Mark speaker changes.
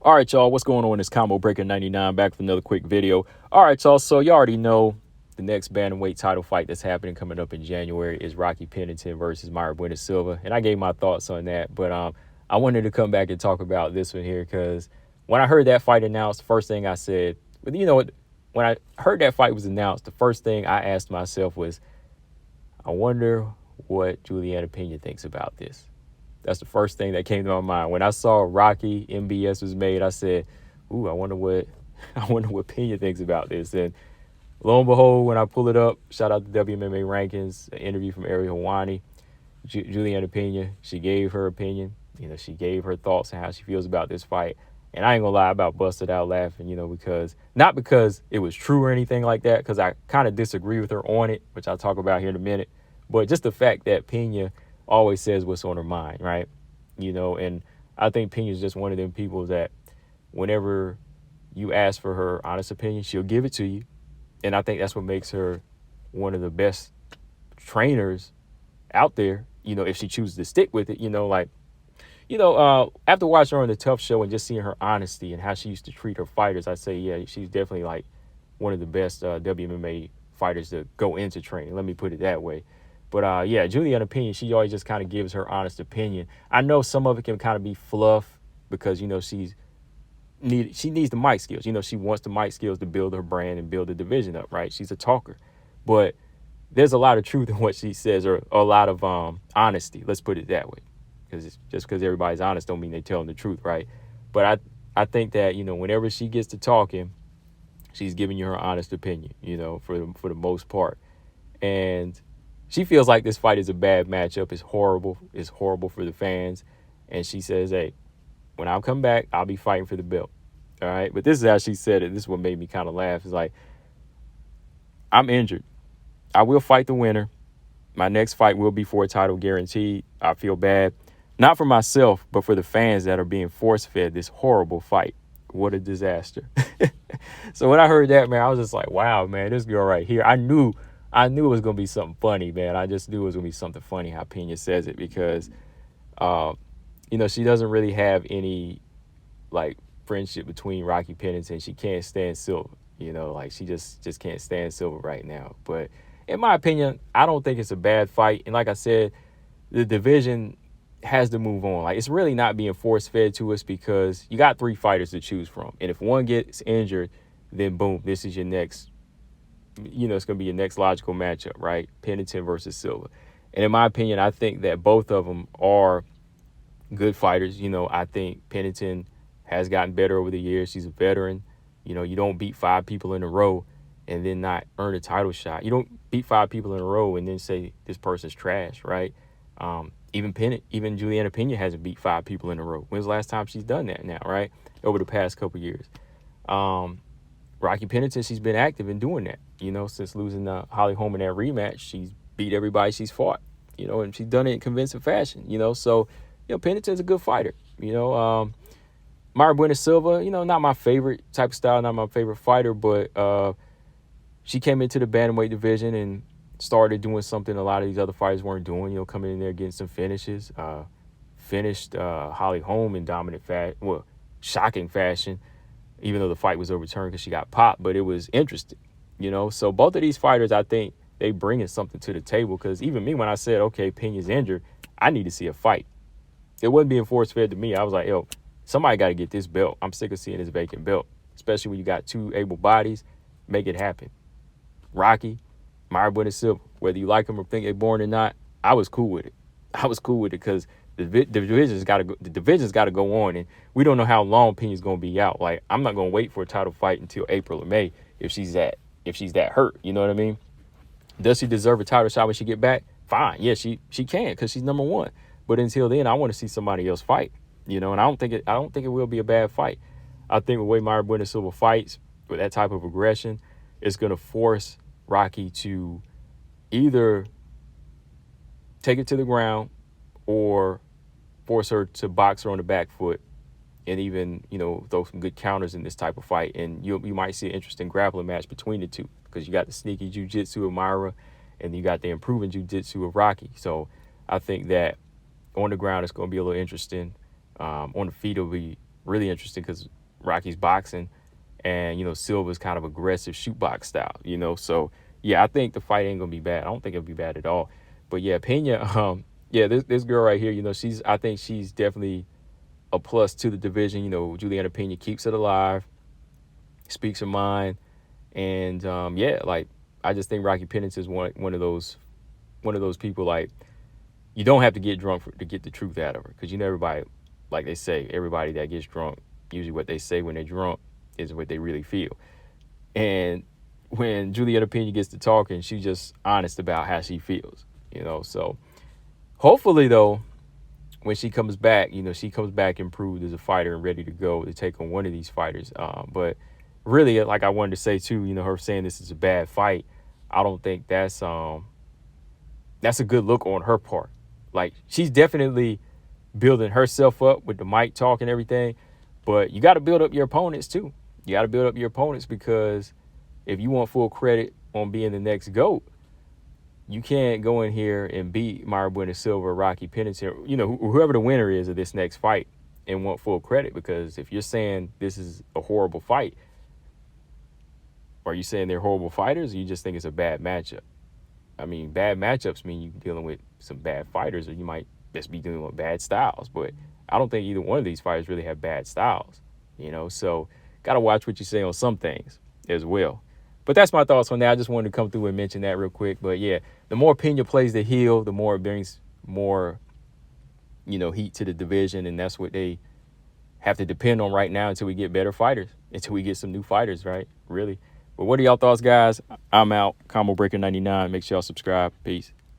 Speaker 1: All right, y'all, what's going on? It's Combo Breaker 99 back with another quick video. All right, y'all, so you already know the next bantamweight title fight that's happening coming up in January is Raquel Pennington versus Mayra Silva, and I gave my thoughts on that, but I wanted to come back and talk about this one here because when I heard that fight announced, the first thing I said, but you know what, when I heard that fight was announced, the first thing I asked myself was, I wonder what Julianna Pena thinks about this. That's the first thing that came to my mind. When I saw Rocky MBS was made, I said, ooh, I wonder what Pena thinks about this. And lo and behold, when I pull it up, shout out to WMMA Rankings, an interview from Ariel Hawani, Julianna Pena, she gave her opinion. She gave her thoughts on how she feels about this fight. And I ain't gonna lie, I about busted out laughing, because not because it was true or anything like that, because I kind of disagree with her on it, which I'll talk about here in a minute. But just the fact that Pena always says what's on her mind, right? And I think Pena is just one of them people that whenever you ask for her honest opinion, she'll give it to you. And I think that's what makes her one of the best trainers out there, if she chooses to stick with it, after watching her on the Tough Show and just seeing her honesty and how she used to treat her fighters, I'd say, yeah, she's definitely like one of the best WMMA fighters to go into training. Let me put it that way. But yeah, Julianna Pena, she always just kind of gives her honest opinion. I know some of it can kind of be fluff because, she needs the mic skills. She wants the mic skills to build her brand and build the division up, right? She's a talker. But there's a lot of truth in what she says, or a lot of honesty. Let's put it that way. Because just because everybody's honest don't mean they're telling the truth, right? But I think that, whenever she gets to talking, she's giving you her honest opinion, for the most part. And she feels like this fight is a bad matchup. It's horrible. It's horrible for the fans. And she says, hey, when I come back, I'll be fighting for the belt. All right. But this is how she said it. This is what made me kind of laugh. It's like, I'm injured. I will fight the winner. My next fight will be for a title guaranteed. I feel bad. Not for myself, but for the fans that are being force-fed this horrible fight. What a disaster. So when I heard that, man, I was just like, wow, man, this girl right here. I knew it was going to be something funny, man. I just knew it was going to be something funny how Pena says it because, she doesn't really have any, like, friendship between Raquel Pennington. She can't stand Silva, she just can't stand Silva right now. But in my opinion, I don't think it's a bad fight. And like I said, the division has to move on. Like, it's really not being force-fed to us because you got 3 fighters to choose from. And if one gets injured, then boom, this is your next, it's going to be your next logical matchup, right? Pennington versus Silva. And in my opinion, I think that both of them are good fighters. I think Pennington has gotten better over the years. She's a veteran. You don't beat 5 people in a row and then not earn a title shot. You don't beat 5 people in a row and then say this person's trash, right? Even Julianna Pena hasn't beat 5 people in a row. When's the last time she's done that now, right? Over the past couple years. Raquel Pennington, she's been active in doing that, since losing Holly Holm in that rematch. She's beat everybody she's fought, and she's done it in convincing fashion, So, Pennington's a good fighter, Mayra Silva, not my favorite type of style, not my favorite fighter, but she came into the bantamweight division and started doing something a lot of these other fighters weren't doing, coming in there getting some finishes. Finished Holly Holm in dominant shocking fashion, even though the fight was overturned because she got popped, but it was interesting, So both of these fighters, I think they bringing something to the table because even me, when I said, okay, Pena's injured, I need to see a fight. It wasn't being force-fed to me. I was like, yo, somebody got to get this belt. I'm sick of seeing this vacant belt, especially when you got 2 able bodies. Make it happen. Rocky, Mayra Silva, whether you like them or think they're born or not, I was cool with it. I was cool with it because the division's got to go on, and we don't know how long Pena's going to be out. Like, I'm not going to wait for a title fight until April or May if she's that hurt. You know what I mean? Does she deserve a title shot when she get back? Fine, yeah, she can because she's number 1. But until then, I want to see somebody else fight. And I don't think it will be a bad fight. I think the way Mayra Silva fights with that type of aggression, it's going to force Rocky to either take it to the ground or force her to box her on the back foot and even, throw some good counters in this type of fight. And you might see an interesting grappling match between the two because you got the sneaky jiu-jitsu of Mayra and you got the improving jiu-jitsu of Rocky. So I think that on the ground it's going to be a little interesting. On the feet it'll be really interesting because Rocky's boxing, and Silva's kind of aggressive shoot box style. So yeah, I think the fight ain't gonna be bad. I don't think it'll be bad at all. But yeah, Pena, yeah, this girl right here, I think she's definitely a plus to the division. Julianna Pena keeps it alive, speaks her mind, and yeah, like I just think Rocky Pennington is one of those people, like, you don't have to get drunk to get the truth out of her, because everybody, like they say, everybody that gets drunk, usually what they say when they're drunk is what they really feel. And when Julianna Pena gets to talking, she's just honest about how she feels. So hopefully though, when she comes back, she comes back improved as a fighter and ready to go to take on one of these fighters. But really, like I wanted to say too, her saying this is a bad fight, I don't think that's a good look on her part. Like, she's definitely building herself up with the mic talk and everything, but you got to build up your opponents too. You got to build up your opponents, because if you want full credit on being the next GOAT, you can't go in here and beat Mayra Silva or Rocky Pennington, whoever the winner is of this next fight, and want full credit. Because if you're saying this is a horrible fight, are you saying they're horrible fighters, or you just think it's a bad matchup? I mean, bad matchups mean you're dealing with some bad fighters, or you might just be dealing with bad styles. But I don't think either one of these fighters really have bad styles, So got to watch what you say on some things as well. But that's my thoughts on that. I just wanted to come through and mention that real quick. But yeah, the more Pena plays the heel, the more it brings more, heat to the division. And that's what they have to depend on right now until we get better fighters, until we get some new fighters, right? Really. But what are y'all thoughts, guys? I'm out. Combo Breaker 99. Make sure y'all subscribe. Peace.